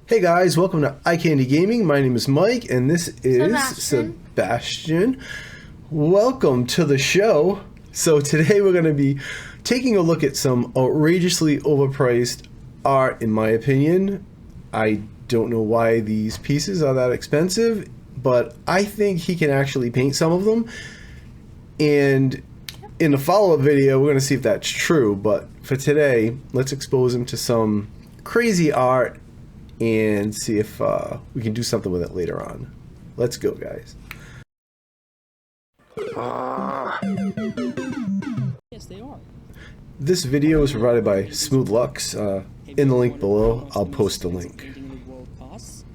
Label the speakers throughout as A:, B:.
A: Hey guys, welcome to iCandy Gaming. My name is Mike, and this is
B: Sebastian.
A: Welcome to the show. So today we're going to be taking a look at some outrageously overpriced art, in my opinion. I don't know why these pieces are that expensive, but I think he can actually paint some of them. And in the follow-up video, we're going to see if that's true. But for today, let's expose him to some crazy art and see if we can do something with it later on. Let's go, guys.
C: Yes, they are.
A: This video is provided by Smooth Lux. In the link below, I'll post the link.
C: Painting in the world costs.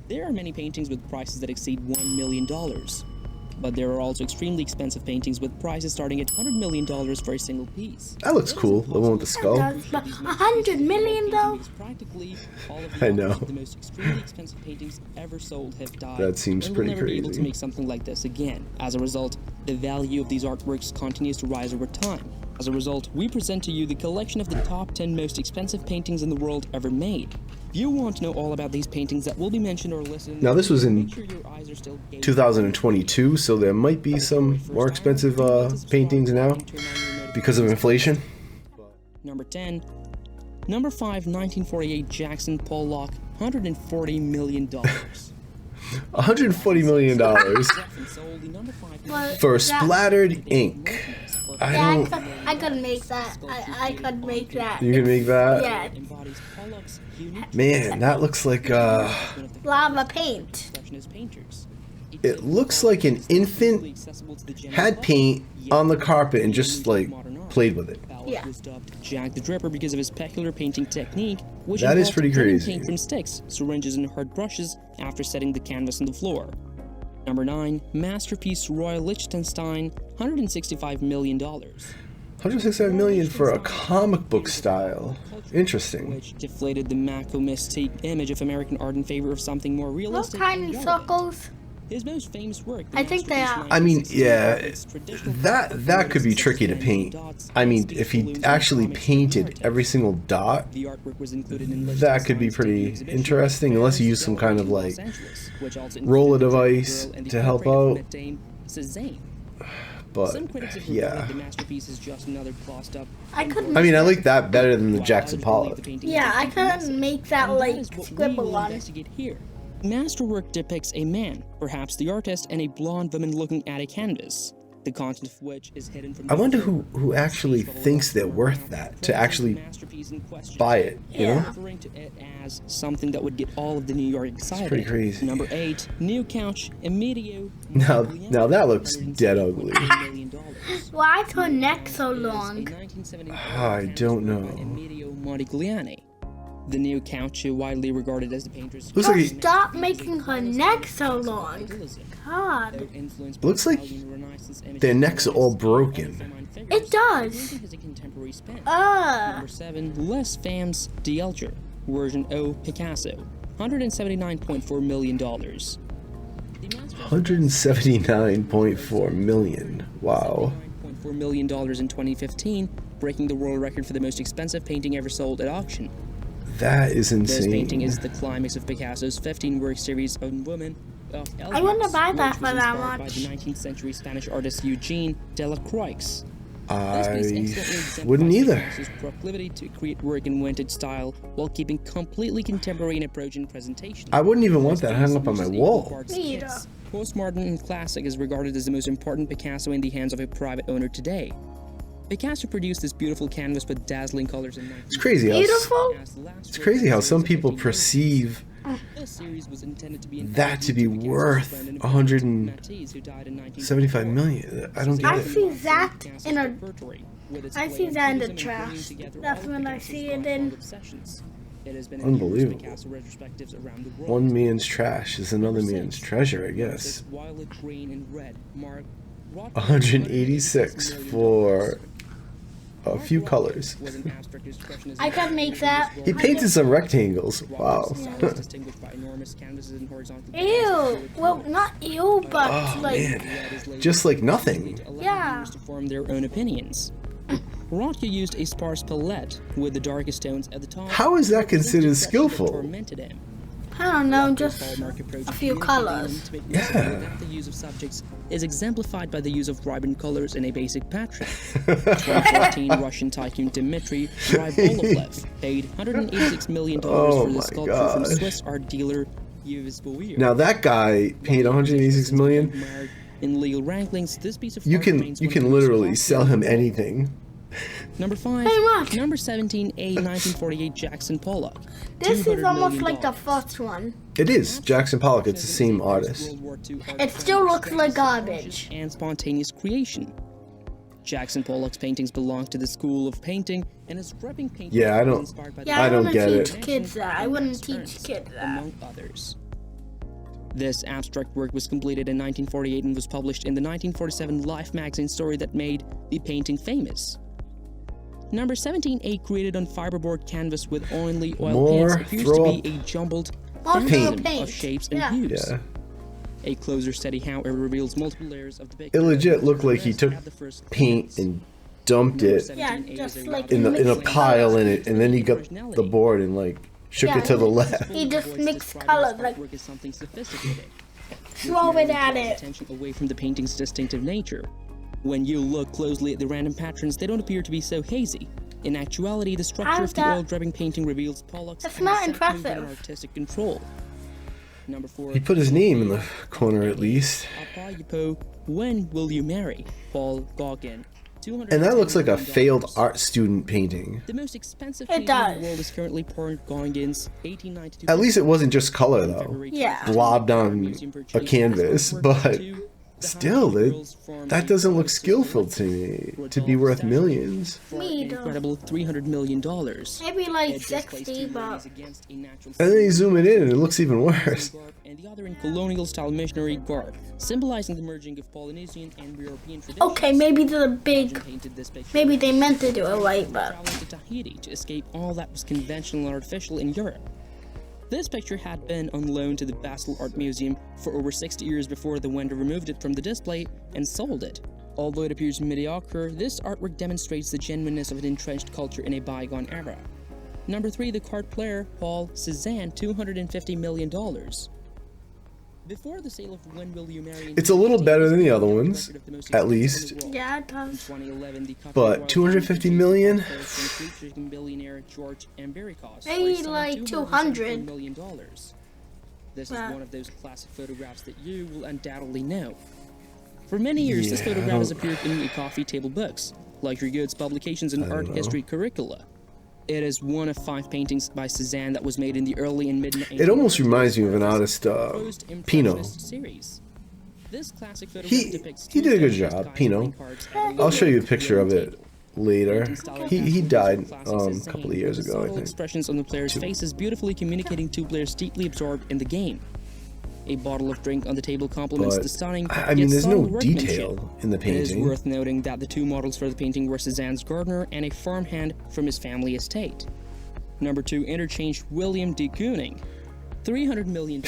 C: There are many paintings with prices that exceed $1 million. But there are also extremely expensive paintings with prices starting at $100 million for a single piece.
A: That looks cool, the one with the skull.
B: But 100 million though?
C: Practically all of the
A: I know.
C: authors of the most extremely expensive paintings ever sold have died.
A: That seems
C: and
A: pretty
C: will never be able
A: crazy.
C: to make something like this again. As a result, the value of these artworks continues to rise over time. As a result, we present to you the collection of the top 10 most expensive paintings in the world ever made. If you want to know all about these paintings that will be mentioned or listed,
A: Now this was in
C: make sure your eyes are still gazing.
A: 2022, so there might be some more expensive paintings now because of inflation.
C: Number 10. Number 5, 1948 Jackson Pollock, $140 million.
A: $140 million for splattered ink.
B: Yeah, I could make that. I could make that.
A: You can make that?
B: Yeah.
A: Man, that looks like
B: Lava paint.
A: it looks like an infant had paint on the carpet and just like played with it.
B: Yeah.
C: Was dubbed Jack the Dripper because of his peculiar painting technique, which
A: That is
C: involved
A: pretty
C: cutting
A: crazy.
C: paint from sticks, syringes, and hard brushes after setting the canvas on the floor. Number 9, Masterpiece Royal Liechtenstein, $165 million.
A: 165 million for a comic book style. Interesting.
C: Which deflated the Mako mystique image of American art in favor of something more
B: Those
C: realistic.
B: tiny
C: and relevant.
B: circles.
C: His most famous work,
B: I think they are.
A: I mean, yeah, that could be tricky to paint. I mean, if he actually painted every single dot,
C: The artwork was included in
A: that could be pretty
C: exhibition
A: interesting, unless you use some kind of like roller device to help out. But
C: Some critics have
A: yeah,
C: reported the masterpiece is just another glossed up.
B: I could.
A: I mean, I like that better than the Jackson
C: While
A: Pollock.
C: others believe the painting
B: Yeah, I
C: is
B: couldn't make that
C: And
B: like
C: is what we
B: scribble
C: will
B: on.
C: investigate here. Masterwork depicts a man, perhaps the artist, and a blonde woman looking at a canvas, the content of which is hidden from
A: I
C: the
A: wonder
C: viewer.
A: who actually thinks they're worth that to actually
C: Masterpiece in question.
A: buy it, you know?
B: Yeah.
C: Referring to it as something that would get all of the New York excited.
A: pretty crazy.
C: Number 8, New Couch Emilio.
A: Now that looks
C: $160
A: dead ugly.
C: million.
B: Why is her neck so
C: Is a
B: long?
C: 1974
A: I don't know.
C: by Emilio Modigliani. The New Couch, widely regarded as the painter's
A: Looks like he-
B: Stop making her neck so long. God.
A: Looks like their necks are all broken.
B: It does.
C: Number 7, Les Femmes d'Alger, version O Picasso, $179.4 million.
A: 179.4 million. Wow.
C: $179.4 million in 2015, breaking the world record for the most expensive painting ever sold at auction.
A: That is
C: This painting is
A: insane.
C: the climax of Picasso's 15-work series on women of
B: I wanna
C: elegance,
B: buy that
C: which was
B: for that
C: inspired by
B: much.
C: the 19th century Spanish artist Eugene Delacroix. This piece
A: I
C: excellently exemplifies
A: wouldn't either.
C: Picasso's proclivity to create work in vintage style while keeping completely contemporary in approach and presentation.
A: I wouldn't even want that hung up on my wall.
B: Me either.
C: Postmodern and classic is regarded as the most important Picasso in the hands of a private owner today. Picasso produced this beautiful canvas with dazzling colors in
A: It's crazy how
B: Beautiful.
A: it's crazy how some people perceive
C: This series was intended to be an
A: that to be
C: tribute to Picasso's
A: worth
C: friend and
A: 175
C: who died in 1974.
A: million. I don't get
B: I
A: it.
B: see that in a.
C: Repertory, with its
B: I see
C: flair
B: that in the
C: and
B: trash.
C: bringing together
B: That's
C: all of
B: when I
C: Picasso's
B: see it in.
C: long-held obsessions. It has been in
A: Unbelievable.
C: Picasso retrospectives around the world.
A: One man's trash is another
C: Number
A: man's
C: 6,
A: treasure, I
C: this
A: guess.
C: violet, green, and red mark
A: 186 for a few colors.
B: I could make that.
A: He painted some rectangles. Wow.
B: Ew. Well, not ew, but
A: Oh
B: like.
A: man, just like nothing.
B: Yeah.
C: To form their own opinions. Rothko used a sparse palette with the darkest tones at the top.
A: How is that considered
C: Expression that
A: skillful?
C: tormented him.
B: I don't know, just
C: Hallmark approach
B: a few
C: of
B: colors.
C: to make
A: Yeah.
C: music without the use of subjects is exemplified by the use of vibrant colors in a basic pattern. 2014 Russian tycoon Dmitry Rybolovlev paid $186 million
A: Oh
C: for the
A: my
C: sculpture from
A: gosh.
C: Swiss art dealer Yves Boyer.
A: Now that guy paid 186 million.
C: In legal wranglings, this piece of
A: You
C: art
A: can
C: remains one of the most
A: literally
C: popular
A: sell him
C: in the world.
A: anything.
C: Number 5.
B: Pretty much.
C: Number 17, a 1948 Jackson Pollock.
B: This is
C: $200
B: almost
C: million.
B: like the first one.
A: It is Jackson Pollock. It's the same artist.
C: World War II art
B: It still
C: form
B: looks like
C: expresses
B: garbage.
C: and spontaneous creation. Jackson Pollock's paintings belong to the school of painting, and his gripping painting
A: Yeah, I
C: was
A: don't-
C: inspired by
B: Yeah,
C: the
B: I,
A: I don't
B: wouldn't
A: get
B: teach
A: it.
B: kids that. I wouldn't teach
C: Ernst,
B: kids that.
C: among others. This abstract work was completed in 1948 and was published in the 1947 Life magazine story that made the painting famous. Number 17, a created on fiberboard canvas with only oil
A: More
C: paints, appears
A: throw
C: to be a jumbled
B: More
A: Paint.
C: of
B: paint.
C: shapes and
B: Yeah.
C: hues.
A: Yeah.
C: A closer study, however, reveals multiple layers of the
A: It
C: picture.
A: legit looked like he took
C: At the first
A: paint
C: glance.
A: and dumped
C: Number
A: it
C: 17A
B: Yeah, just
C: is a
B: like
C: rather
A: in a
B: mixed
A: pile in it, and then he got
C: originality.
A: the board and like shook
B: Yeah.
A: it to the left.
B: He just
C: Avoids
B: mixed
C: describing
B: colors,
C: his
B: like-
C: artwork as something sophisticated.
B: Throw it at it.
C: Attention away from the painting's distinctive nature. When you look closely at the random patterns, they don't appear to be so hazy. In actuality, the structure of the
B: that-
C: oil-dripping painting reveals Pollock's
B: That's not
C: exact movement and
B: impressive.
C: artistic control. Number 4.
A: He put his name in the corner at least.
C: Apayipo, When Will You Marry? Paul Gauguin.
A: And that looks like a
C: $210
A: failed art student painting.
C: The most expensive
B: It
C: painting in
B: does.
C: the world is currently Paul Gauguin's 1892.
A: At least it wasn't just color though.
C: February
B: Yeah.
C: 20th,
A: Blobbed
C: the
A: on
C: museum
A: a
C: purchased
A: canvas,
C: this artwork
A: but
C: to the
A: still,
C: House of Girls from
A: that
C: a
A: doesn't look
C: Paris
A: skillful
C: socialist
A: to me to
C: Rodolphe
A: be worth
C: Statue
A: millions.
C: for
B: Me
C: an
B: too.
C: incredible $300 million.
B: Maybe like
C: It just placed
B: 60,
C: two
B: but
C: ladies against a natural
A: And then you
C: scene.
A: zoom it in and it looks even worse.
C: Garb and the other in colonial style missionary garb, symbolizing the merging of Polynesian and European traditions.
B: okay, maybe the big.
C: Painted this picture.
B: Maybe they meant to do it right, but
C: Traveling to Tahiti to escape all that was conventional and artificial in Europe. This picture had been on loan to the Basel Art Museum for over 60 years before the vendor removed it from the display and sold it. Although it appears mediocre, this artwork demonstrates the genuineness of an entrenched culture in a bygone era. Number 3, the card player Paul Cézanne, $250 million. Before the sale of When Will You Marry? in
A: It's a little better than the other
C: 2018,
A: ones,
C: record of the most
A: at
C: expensive
A: least.
C: in the world.
B: yeah, it
C: In
B: does.
C: 2011, the
A: But
C: copyright
A: 250
C: royalties
A: million?
C: from French billionaire George Ambericos
B: Maybe
C: for a sum of
B: like
C: $273
B: 200.
C: million. This is
B: Yeah.
C: one of those classic photographs that you will undoubtedly know. For many years, this
A: Yeah, I
C: photograph has
A: don't-
C: appeared in coffee table books, luxury goods publications, and
A: I
C: art
A: don't know.
C: history curricula. It is one of 5 paintings by Cézanne that was made in the early and mid.
A: It almost reminds me of an artist, Pino.
C: Series. This classic photograph
A: He
C: depicts
A: he
C: two
A: did a good
C: statues
A: job,
C: guiding
A: Pino.
C: cards at
A: I'll show you a
C: table.
A: picture of it later. He died
C: Classic
A: a
C: Cézanne,
A: couple of
C: with
A: years
C: the
A: ago, I
C: subtle
A: think.
C: expressions on the players' faces beautifully communicating two players deeply absorbed in the game. A bottle of drink on the table complements
A: But
C: the stunning.
A: I mean,
C: yet
A: there's
C: subtle
A: no
C: workmanship.
A: detail in the
C: It is
A: painting.
C: worth noting that the two models for the painting were Cézanne's gardener and a farmhand from his family estate. Number 2, interchange William de Kooning, $300 million.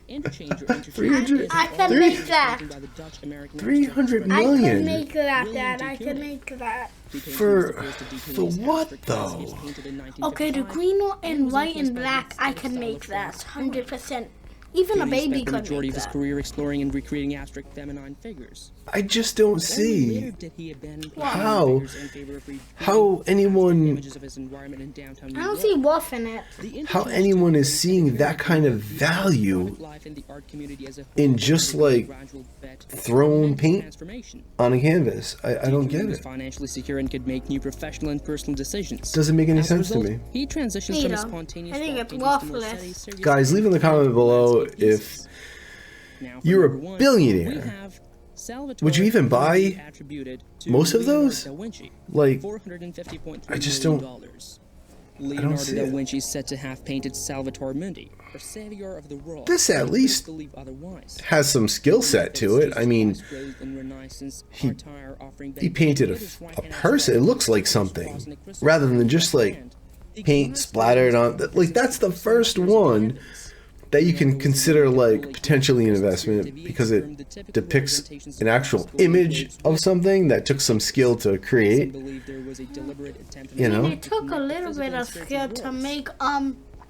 C: Interchange or interchange is
B: I
C: an
B: can
C: art
B: make
C: painting
B: that.
C: by the Dutch-American
A: 300
C: artist
B: I could
A: million.
B: make that,
C: William
B: Dad.
C: de
B: I could
C: Kooning.
B: make that.
C: The painting
A: For-
C: was the first of de
A: for
C: Kooning's
A: what,
C: abstract classics. He was
A: though?
C: painted in
B: Okay, the
C: 1955.
B: green
C: It
B: and
C: was
B: white
C: influenced
B: and
C: by
B: black,
C: the
B: I
C: aesthetic
B: can
C: style
B: make
C: of
B: that.
C: Francis
B: 100%. Even a
C: Kooning
B: baby
C: spent the
B: could
C: majority
B: make
C: of his
B: that.
C: career exploring and recreating abstract feminine figures.
A: I just don't
C: Only
A: see
C: later did he abandon
A: How-
C: feminine figures in favor of
A: how anyone
C: images of his environment in downtown New
B: I don't
C: York.
B: see wolf in it.
C: The
A: how
C: interchange
A: anyone is
C: took
A: seeing that kind of
C: private
A: value
C: life in the art community as a
A: in
C: whole
A: just,
C: was a
A: like,
C: gradual bet on
A: thrown
C: mental
A: paint
C: transformation.
A: on a canvas. I don't get
C: He was
A: it.
C: financially secure and could make new professional and personal decisions.
A: Doesn't make any
C: As a
A: sense to
C: result,
A: me.
C: He transitions
B: Me
C: from his
B: though.
C: spontaneous
B: I think
C: rock
B: it's
C: paintings to more
B: worthless.
C: steady, serious
A: Guys, leave in the comment below
C: landscape
A: if
C: pieces. Now, for
A: you're a
C: number 1,
A: billionaire.
C: we have Salvatore
A: Would you even buy
C: Mundi attributed to
A: most of
C: Leonardo
A: those?
C: Da Vinci,
A: Like,
C: $450.3
A: I just
C: million.
A: don't-
C: Leonardo
A: see
C: da
A: it.
C: Vinci is said to have painted Salvatore Mundi, or savior of the world.
A: This at
C: but
A: least
C: believe otherwise.
A: has some skill set to it. I mean, he painted a person. It looks like something, rather than just like paint splattered on. Like that's the first one that you can consider like potentially an investment because it depicts an actual image of something that took some skill to create. You know?
B: It took a little bit of skill to make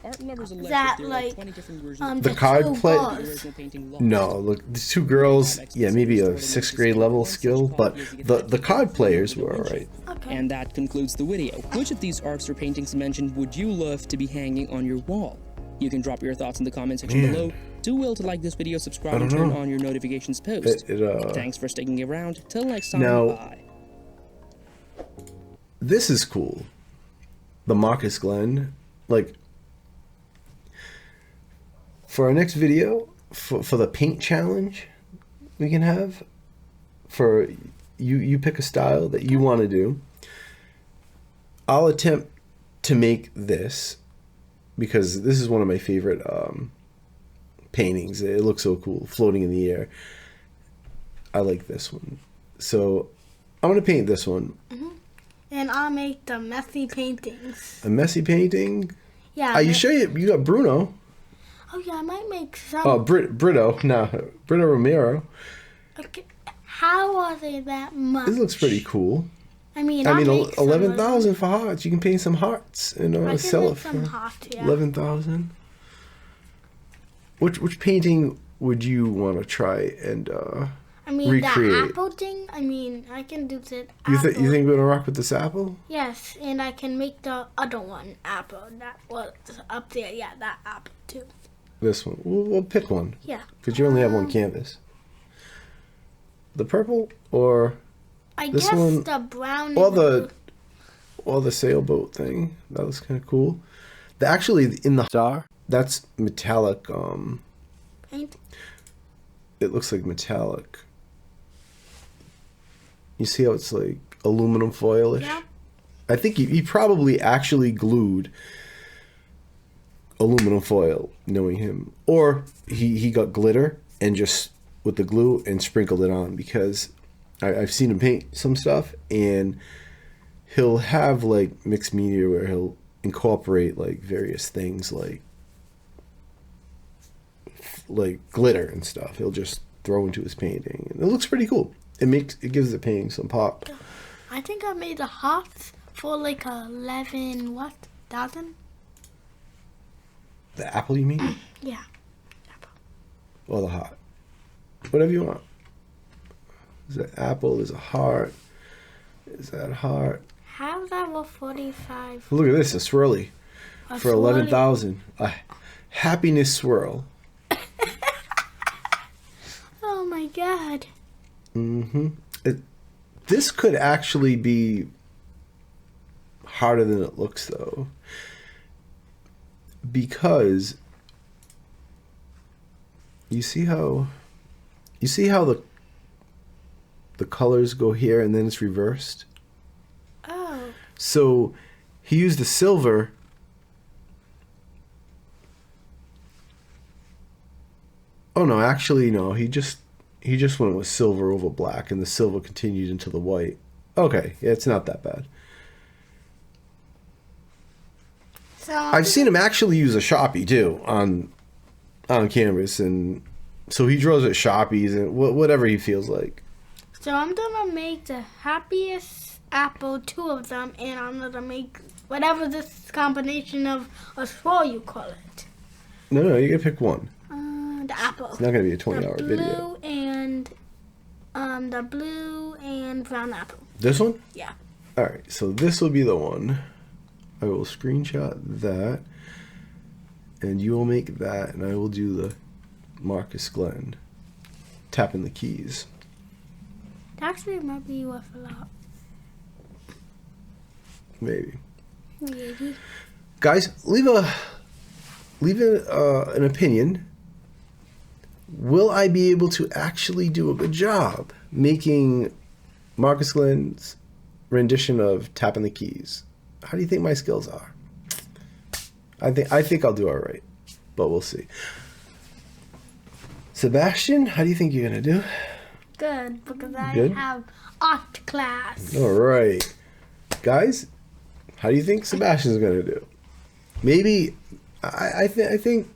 C: Art lovers alleged
B: that,
C: there
B: like,
C: are 20 different versions
A: The
C: of
A: card
B: two
A: play-
C: the
B: balls.
C: original painting lost.
A: No, look, the two girls, yeah, maybe a 6th grade level skill, but the card players were alright.
B: Okay.
C: And that concludes the video. Which of these arts or paintings mentioned would you love to be hanging on your wall? You can drop your thoughts in the comment section
A: Man.
C: below. Do well to like this video, subscribe,
A: I
C: and
A: don't
C: turn
A: know.
C: on your notifications post. Thanks for sticking around. Till next time,
A: Now-
C: bye.
A: This is cool. The Marcus Glenn, like, for our next video, for the paint challenge we can have, for you pick a style that you want to do. I'll attempt to make this because this is one of my favorite paintings. It looks so cool, floating in the air. I like this one. So I'm going to paint this one.
B: And I'll make the messy paintings.
A: A messy painting.
B: Yeah.
A: Are you sure you got Bruno?
B: Oh yeah, I might make some.
A: Oh, Brito Romero.
B: Okay. How are they that much?
A: This looks pretty cool.
B: I mean,
A: I mean,
B: I'll make some of
A: 11,000 for hearts. You can paint some hearts and
B: them. I can
A: sell
B: make
A: it
B: some
A: for
B: hearts, yeah.
A: 11,000. Which painting would you want to try and
B: I mean,
A: recreate?
B: the apple thing. I mean, I can do the
A: you
B: apple.
A: think we're gonna rock with this apple?
B: Yes, and I can make the other one apple. That was up there. Yeah, that apple too.
A: This one. We'll pick one
B: Yeah.
A: because you only have one canvas. The purple or
B: I
A: This
B: guess
A: one-
B: the brown.
A: or
B: and
A: the sailboat thing. That was kind of cool. Actually, in the star, that's metallic.
B: paint.
A: It looks like metallic. You see how it's like aluminum foilish?
B: Yeah.
A: I think he probably actually glued aluminum foil, knowing him. Or he got glitter and just with the glue and sprinkled it on, because I've seen him paint some stuff and he'll have like mixed media where he'll incorporate like various things like glitter and stuff. He'll just throw into his painting and it looks pretty cool. It gives the painting some pop.
B: I think I made the hearts for like 11 what thousand?
A: The apple, you mean?
B: Yeah.
A: Or the heart? Whatever you want. There's an apple, there's a heart. Is that a heart?
B: How's that for 45?
A: Look at this, a swirly
B: A
A: for
B: swirly.
A: 11,000. A happiness swirl.
B: Oh my god.
A: Mm-hmm. This could actually be harder than it looks, though, because you see how the colors go here and then it's reversed.
B: Oh.
A: So he used the silver. Oh no, actually no. He just went with silver over black, and the silver continued into the white. Okay, yeah, it's not that bad.
B: So
A: I've seen him actually use a Sharpie too on canvas, and so he draws at Sharpies and whatever he feels like.
B: So I'm gonna make the happiest apple, 2 of them, and I'm gonna make whatever this combination of a swirl you call it.
A: No, you gotta pick one.
B: The apple.
A: It's not gonna be a 20-hour
B: the
A: video.
B: the blue and brown apple.
A: This one?
B: Yeah.
A: All right, so this will be the one. I will screenshot that, and you will make that, and I will do the Marcus Glenn tapping the keys.
B: It actually might be worth a lot.
A: Maybe.
B: Maybe.
A: Guys, leave an opinion. Will I be able to actually do a good job making Marcus Glenn's rendition of Tapping the Keys? How do you think my skills are? I think I'll do all right, but we'll see. Sebastian, how do you think you're gonna do?
B: Good, because I
A: Good?
B: have art class.
A: All right, guys, how do you think Sebastian's gonna do? Maybe I think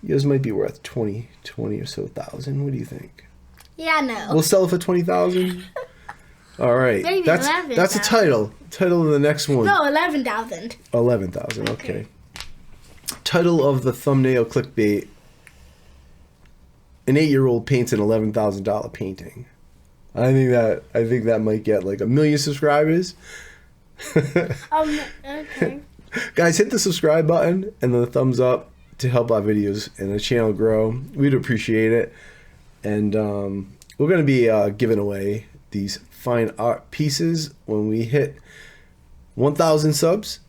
A: yours might be worth 20 or so thousand. What do you think?
B: Yeah, no.
A: We'll sell it for 20,000. All right,
B: Maybe
A: that's
B: 11,000.
A: a title of the next one.
B: No, 11,000.
A: 11,000. Okay. title of the thumbnail clickbait, an 8-year-old paints an $11,000 painting. I think that might get like 1 million subscribers.
B: Okay.
A: Guys, hit the subscribe button and the thumbs up to help our videos and the channel grow. We'd appreciate it. And we're going to be giving away these fine art pieces when we hit 1,000 subs.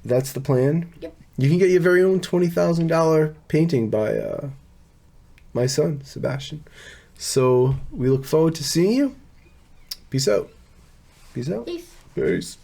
A: That's the plan.
B: Yep.
A: You can get your very own $20,000 painting by my son, Sebastian. So we look forward to seeing you. Peace out. Peace out.
B: Peace.
A: Peace.